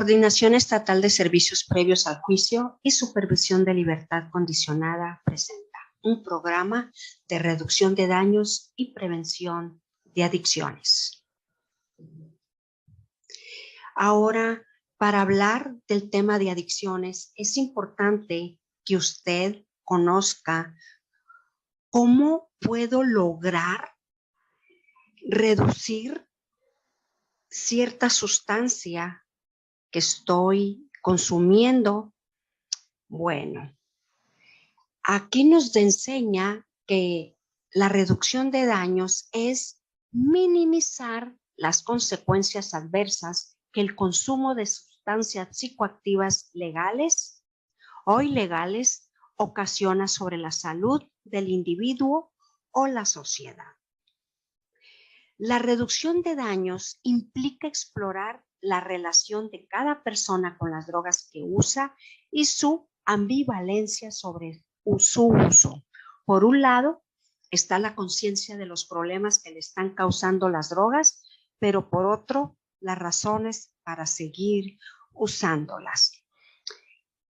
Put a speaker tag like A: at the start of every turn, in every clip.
A: Coordinación Estatal de Servicios Previos al Juicio y Supervisión de Libertad Condicionada presenta un programa de reducción de daños y prevención de adicciones. Ahora, para hablar del tema de adicciones, es importante que usted conozca cómo puedo lograr reducir cierta sustancia que estoy consumiendo. Bueno, aquí nos enseña que la reducción de daños es minimizar las consecuencias adversas que el consumo de sustancias psicoactivas legales o ilegales ocasiona sobre la salud del individuo o la sociedad. La reducción de daños implica explorar la relación de cada persona con las drogas que usa y su ambivalencia sobre su uso. Por un lado, está la conciencia de los problemas que le están causando las drogas, pero por otro, las razones para seguir usándolas.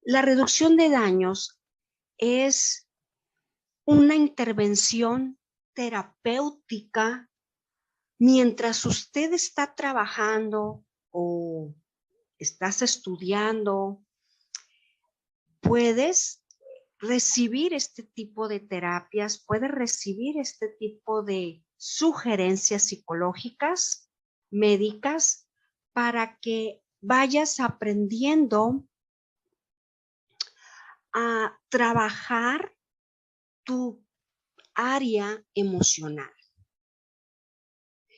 A: La reducción de daños es una intervención terapéutica mientras usted está trabajando o estás estudiando. Puedes recibir este tipo de terapias, puedes recibir este tipo de sugerencias psicológicas, médicas, para que vayas aprendiendo a trabajar tu área emocional.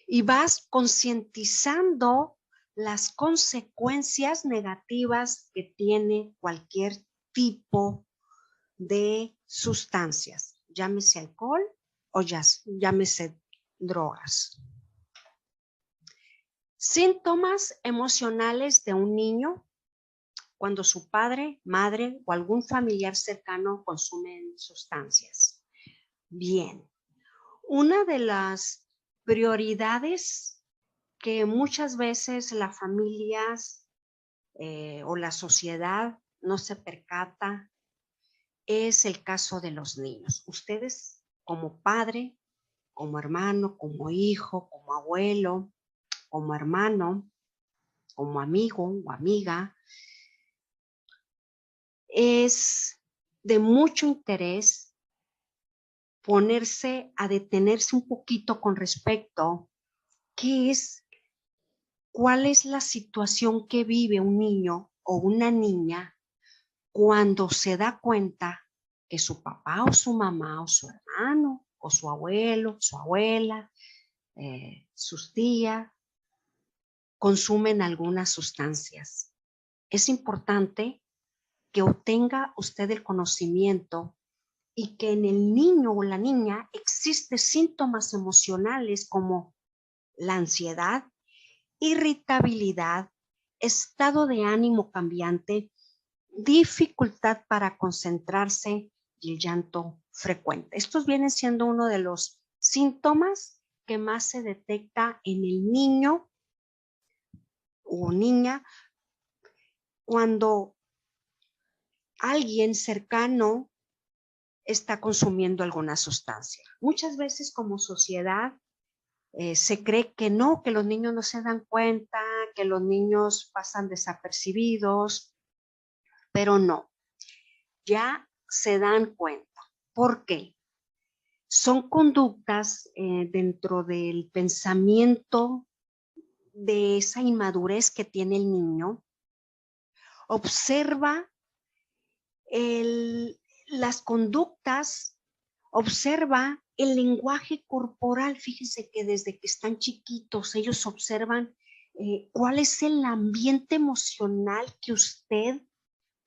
A: Y vas concientizando las consecuencias negativas que tiene cualquier tipo de sustancias, llámese alcohol o llámese drogas. Síntomas emocionales de un niño cuando su padre, madre o algún familiar cercano consumen sustancias. Bien, una de las prioridades que muchas veces las familias o la sociedad no se percata es el caso de los niños. Ustedes como padre, como hermano, como hijo, como abuelo, como hermano, como amigo o amiga, es de mucho interés ponerse a detenerse un poquito con respecto cuál es la situación que vive un niño o una niña cuando se da cuenta que su papá o su mamá o su hermano o su abuelo, su abuela, sus tías consumen algunas sustancias. Es importante que obtenga usted el conocimiento y que en el niño o la niña existen síntomas emocionales como la ansiedad, irritabilidad, estado de ánimo cambiante, dificultad para concentrarse y el llanto frecuente. Estos vienen siendo uno de los síntomas que más se detecta en el niño o niña cuando alguien cercano está consumiendo alguna sustancia. Muchas veces como sociedad se cree que no, que los niños no se dan cuenta, que los niños pasan desapercibidos, pero no, ya se dan cuenta. ¿Por qué? Son conductas dentro del pensamiento de esa inmadurez que tiene el niño. Observa las conductas, observa el lenguaje corporal. Fíjense que desde que están chiquitos ellos observan cuál es el ambiente emocional que usted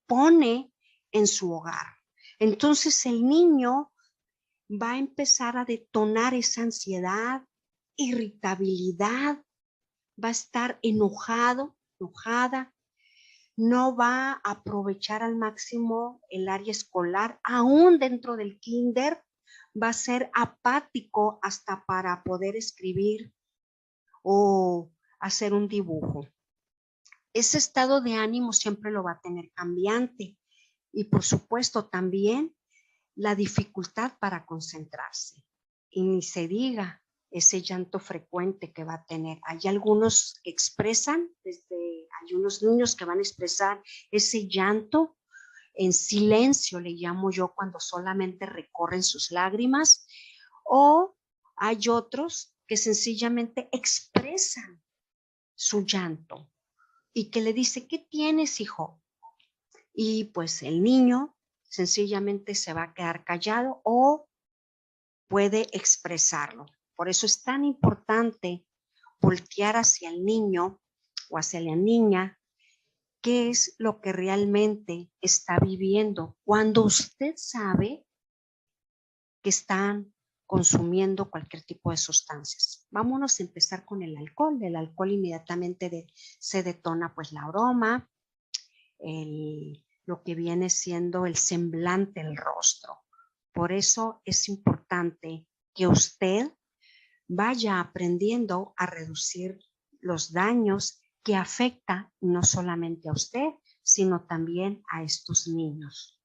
A: pone en su hogar. Entonces el niño va a empezar a detonar esa ansiedad, irritabilidad, va a estar enojado, enojada, no va a aprovechar al máximo el área escolar, aún dentro del kinder, va a ser apático hasta para poder escribir o hacer un dibujo. ese estado de ánimo siempre lo va a tener cambiante. Y por supuesto también la dificultad para concentrarse. Y ni se diga ese llanto frecuente que va a tener. Hay algunos que expresan, hay unos niños que van a expresar ese llanto en silencio, le llamo yo, cuando solamente recorren sus lágrimas, o hay otros que sencillamente expresan su llanto y que le dice, ¿qué tienes, hijo? Y pues el niño sencillamente se va a quedar callado o puede expresarlo. Por eso es tan importante voltear hacia el niño o hacia la niña qué es lo que realmente está viviendo cuando usted sabe que están consumiendo cualquier tipo de sustancias. Vámonos a empezar con el alcohol. El alcohol inmediatamente se detona pues la broma, lo que viene siendo el semblante, el rostro. Por eso es importante que usted vaya aprendiendo a reducir los daños que afecta no solamente a usted, sino también a estos niños.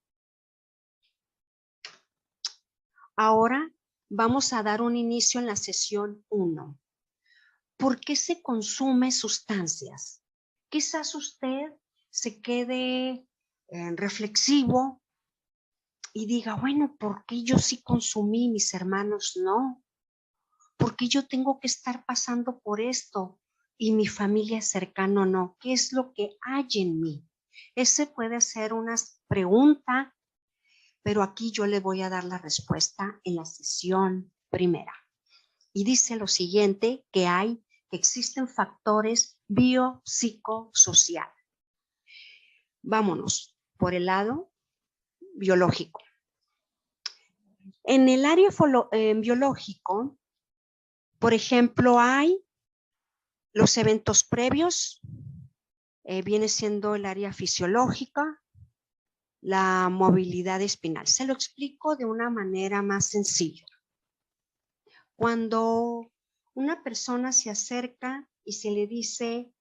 A: Ahora vamos a dar un inicio en la sesión 1. ¿Por qué se consume sustancias? Quizás usted se quede reflexivo y diga, bueno, ¿por qué yo sí consumí, mis hermanos no? ¿Por qué yo tengo que estar pasando por esto y mi familia cercana no? ¿Qué es lo que hay en mí? Ese puede ser una pregunta, pero aquí yo le voy a dar la respuesta en la sesión primera. Y dice lo siguiente, que existen factores biopsicosociales. Vámonos por el lado biológico. En el área biológico, por ejemplo, hay los eventos previos, viene siendo el área fisiológica, la movilidad espinal. Se lo explico de una manera más sencilla. Cuando una persona se acerca y se le dice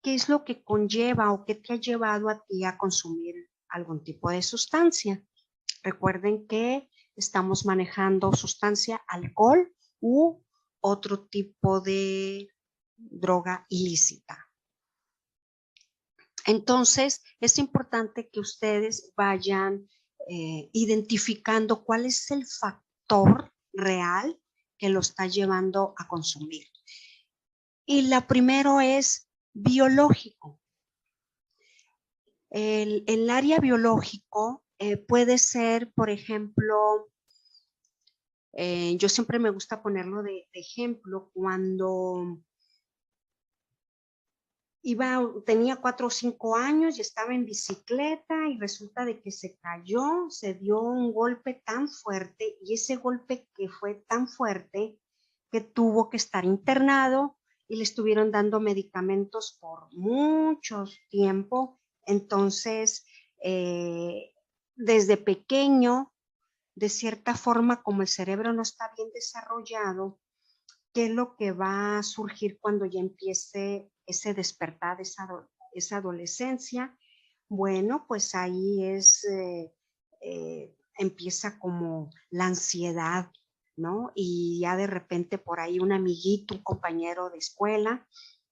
A: qué es lo que conlleva o qué te ha llevado a ti a consumir algún tipo de sustancia. Recuerden que estamos manejando sustancia, alcohol u otro tipo de droga ilícita. Entonces, es importante que ustedes vayan identificando cuál es el factor real que lo está llevando a consumir. Y la primero es biológico. El área biológico puede ser, por ejemplo, yo siempre me gusta ponerlo de ejemplo, cuando tenía 4 o 5 años y estaba en bicicleta y resulta de que se cayó, se dio un golpe tan fuerte y ese golpe que fue tan fuerte que tuvo que estar internado y le estuvieron dando medicamentos por mucho tiempo. Entonces, desde pequeño, de cierta forma, como el cerebro no está bien desarrollado, ¿qué es lo que va a surgir cuando ya empiece ese despertar, esa adolescencia? Bueno, pues ahí empieza como la ansiedad, ¿no? Y ya de repente por ahí un amiguito, un compañero de escuela,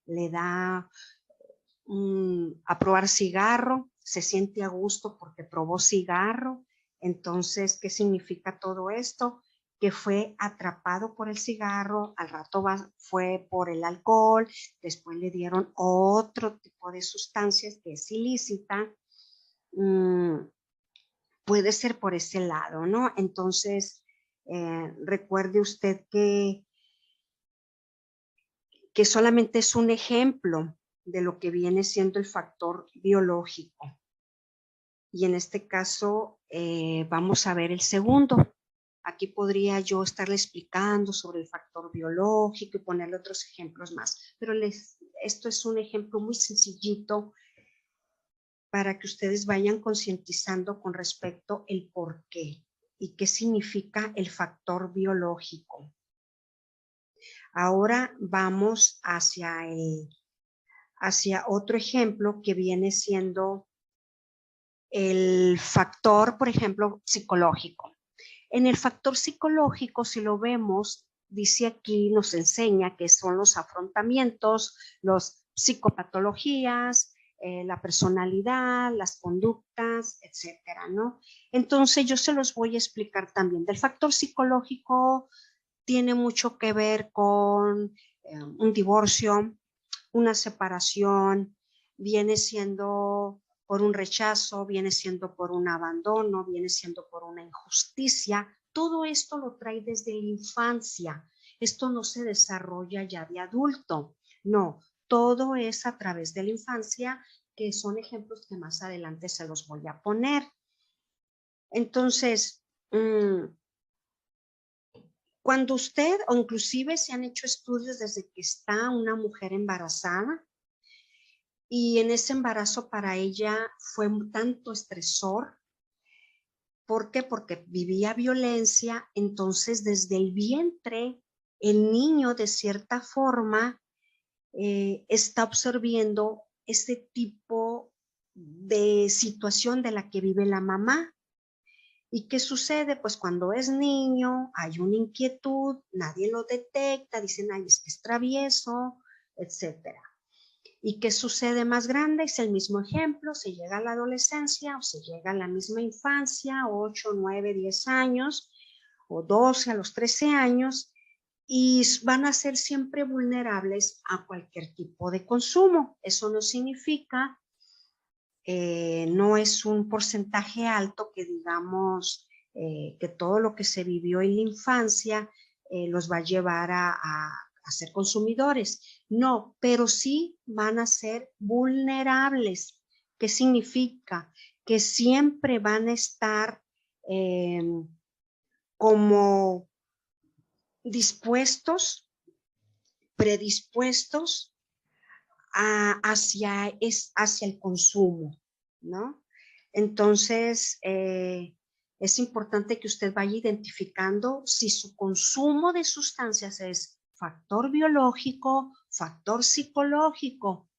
A: le da a probar cigarro, se siente a gusto porque probó cigarro. Entonces, ¿qué significa todo esto? Que fue atrapado por el cigarro, al rato fue por el alcohol, después le dieron otro tipo de sustancias que es ilícita. Puede ser por ese lado, ¿no? Entonces, recuerde usted que solamente es un ejemplo de lo que viene siendo el factor biológico. Y en este caso vamos a ver el segundo. Aquí podría yo estarle explicando sobre el factor biológico y ponerle otros ejemplos más, pero esto es un ejemplo muy sencillito para que ustedes vayan concientizando con respecto el por qué y qué significa el factor biológico. Ahora vamos hacia hacia otro ejemplo que viene siendo el factor, por ejemplo, psicológico. En el factor psicológico, si lo vemos, dice aquí, nos enseña que son los afrontamientos, las psicopatologías, la personalidad, las conductas, etcétera, ¿no? Entonces, yo se los voy a explicar también. Del factor psicológico tiene mucho que ver con un divorcio, una separación, viene siendo por un rechazo, viene siendo por un abandono, viene siendo por una injusticia. Todo esto lo trae desde la infancia. Esto no se desarrolla ya de adulto. No, todo es a través de la infancia, que son ejemplos que más adelante se los voy a poner. Entonces, cuando usted, o inclusive se han hecho estudios desde que está una mujer embarazada, y en ese embarazo para ella fue un tanto estresor. ¿Por qué? Porque vivía violencia, entonces desde el vientre el niño de cierta forma está absorbiendo ese tipo de situación de la que vive la mamá. ¿Y qué sucede? Pues cuando es niño hay una inquietud, nadie lo detecta, dicen, ay, es que es travieso, etcétera. ¿Y qué sucede más grande? Es el mismo ejemplo, se llega a la adolescencia o se llega a la misma infancia, 8, 9, 10 años o 12 a los 13 años, y van a ser siempre vulnerables a cualquier tipo de consumo. Eso no significa, no es un porcentaje alto que digamos que todo lo que se vivió en la infancia los va a llevar a ser consumidores. No, pero sí van a ser vulnerables. ¿Qué significa? Que siempre van a estar como dispuestos, predispuestos hacia el consumo, ¿no? Entonces, es importante que usted vaya identificando si su consumo de sustancias es factor biológico, factor psicológico.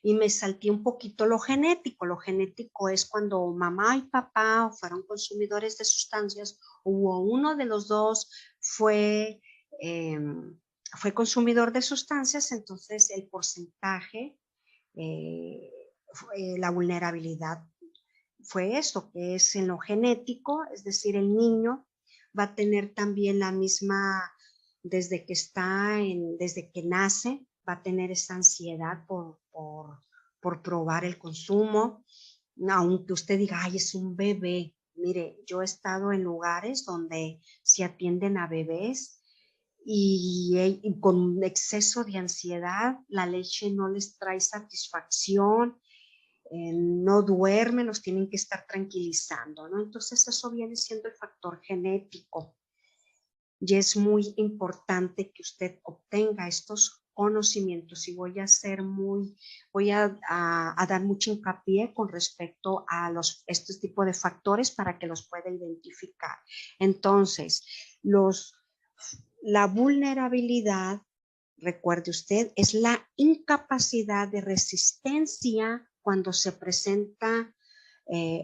A: Y me salté un poquito lo genético. Lo genético es cuando mamá y papá fueron consumidores de sustancias, o uno de los dos fue, eh, fue consumidor de sustancias, entonces el porcentaje, la vulnerabilidad fue eso, que es en lo genético, es decir, el niño va a tener también la misma, desde que desde que nace, va a tener esa ansiedad por probar el consumo, aunque usted diga, ay, es un bebé. Mire, yo he estado en lugares donde se atienden a bebés y con exceso de ansiedad, la leche no les trae satisfacción, no duermen, los tienen que estar tranquilizando, ¿no? Entonces eso viene siendo el factor genético. Y es muy importante que usted obtenga estos conocimientos, y voy a dar mucho hincapié con respecto a estos tipos de factores para que los pueda identificar. Entonces, la vulnerabilidad, recuerde usted, es la incapacidad de resistencia cuando se presenta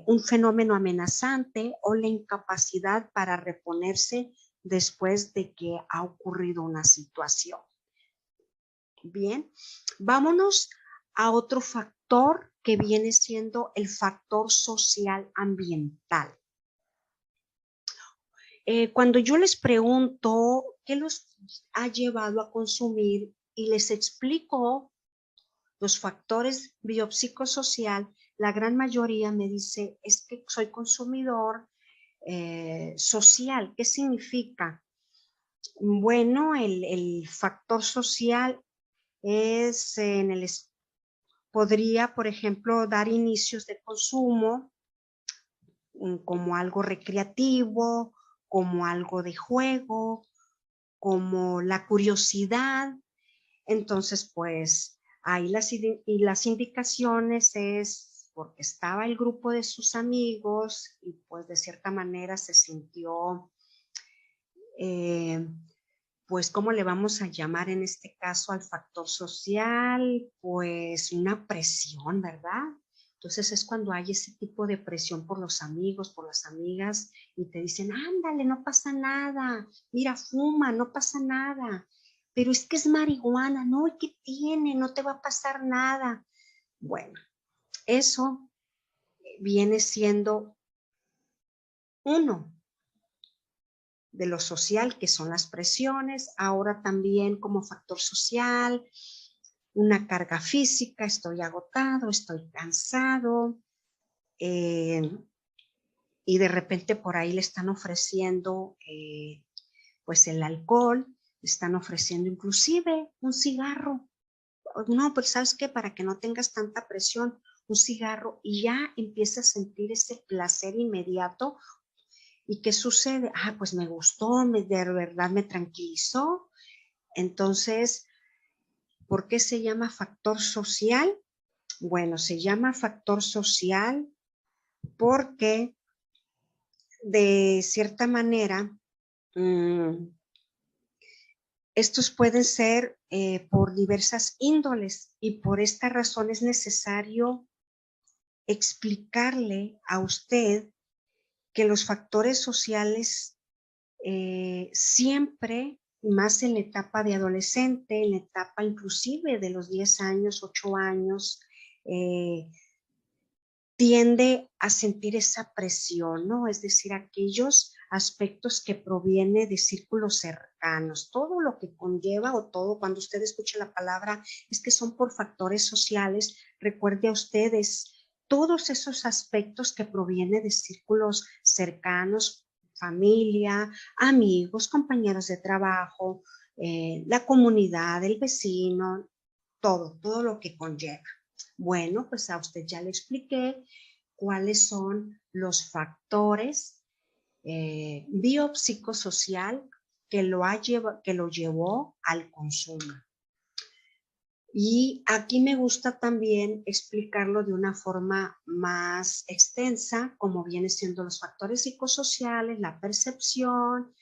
A: un fenómeno amenazante, o la incapacidad para reponerse después de que ha ocurrido una situación. Bien, vámonos a otro factor que viene siendo el factor social ambiental. Cuando yo les pregunto qué los ha llevado a consumir y les explico los factores biopsicosocial, la gran mayoría me dice, es que soy consumidor social. ¿Qué significa? Bueno, el factor social es podría, por ejemplo, dar inicios de consumo como algo recreativo, como algo de juego, como la curiosidad. Entonces, pues ahí las indicaciones es porque estaba el grupo de sus amigos y pues de cierta manera se sintió pues, ¿cómo le vamos a llamar en este caso al factor social? Pues una presión, ¿verdad? Entonces es cuando hay ese tipo de presión por los amigos, por las amigas, y te dicen, ándale, no pasa nada, mira, fuma, no pasa nada, pero es que es marihuana, no, ¿y qué tiene? No te va a pasar nada. Bueno, eso viene siendo uno de lo social, que son las presiones, ahora también como factor social, una carga física, estoy agotado, estoy cansado, y de repente por ahí le están ofreciendo pues el alcohol, le están ofreciendo inclusive un cigarro. No, pues sabes que para que no tengas tanta presión, un cigarro, y ya empiezas a sentir ese placer inmediato. ¿Y qué sucede? Ah, pues me gustó, de verdad me tranquilizó. Entonces, ¿por qué se llama factor social? Bueno, se llama factor social porque de cierta manera estos pueden ser por diversas índoles, y por esta razón es necesario explicarle a usted que los factores sociales siempre, más en la etapa de adolescente, en la etapa inclusive de los 10 años, 8 años, tiende a sentir esa presión, ¿no? Es decir, aquellos aspectos que provienen de círculos cercanos, todo lo que conlleva, o todo, cuando usted escucha la palabra, es que son por factores sociales. Recuerde a ustedes todos esos aspectos que provienen de círculos cercanos, familia, amigos, compañeros de trabajo, la comunidad, el vecino, todo lo que conlleva. Bueno, pues a usted ya le expliqué cuáles son los factores biopsicosocial que lo llevó al consumo. Y aquí me gusta también explicarlo de una forma más extensa, como viene siendo los factores psicosociales, la percepción,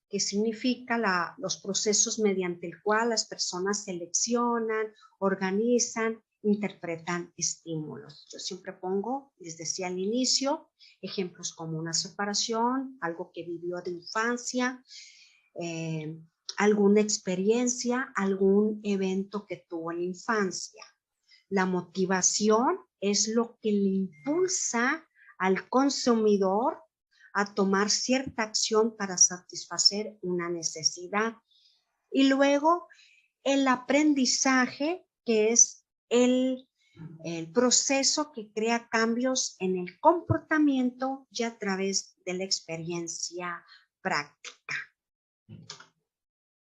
A: que significa los procesos mediante el cual las personas seleccionan, organizan, interpretan estímulos. Yo siempre pongo, les decía al inicio, ejemplos como una separación, algo que vivió de infancia, alguna experiencia, algún evento que tuvo en la infancia. La motivación es lo que le impulsa al consumidor a tomar cierta acción para satisfacer una necesidad. Y luego el aprendizaje, que es el proceso que crea cambios en el comportamiento y a través de la experiencia práctica.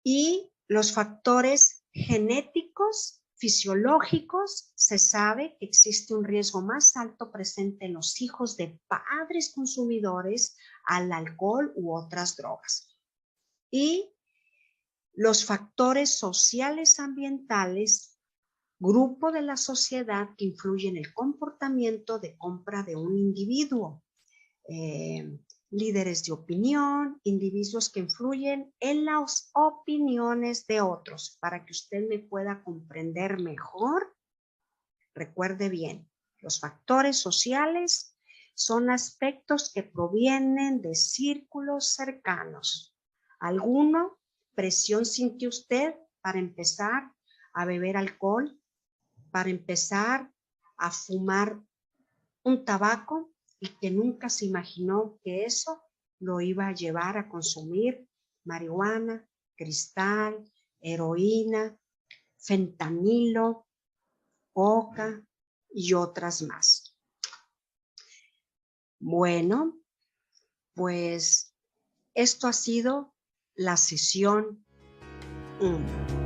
A: Y los factores genéticos, fisiológicos, se sabe que existe un riesgo más alto presente en los hijos de padres consumidores al alcohol u otras drogas. Y los factores sociales ambientales, grupo de la sociedad que influye en el comportamiento de compra de un individuo. Líderes de opinión, individuos que influyen en las opiniones de otros. Para que usted me pueda comprender mejor, recuerde bien, los factores sociales son aspectos que provienen de círculos cercanos. ¿Alguna presión sintió usted para empezar a beber alcohol, para empezar a fumar un tabaco, y que nunca se imaginó que eso lo iba a llevar a consumir marihuana, cristal, heroína, fentanilo, coca y otras más? Bueno, pues esto ha sido la sesión 1.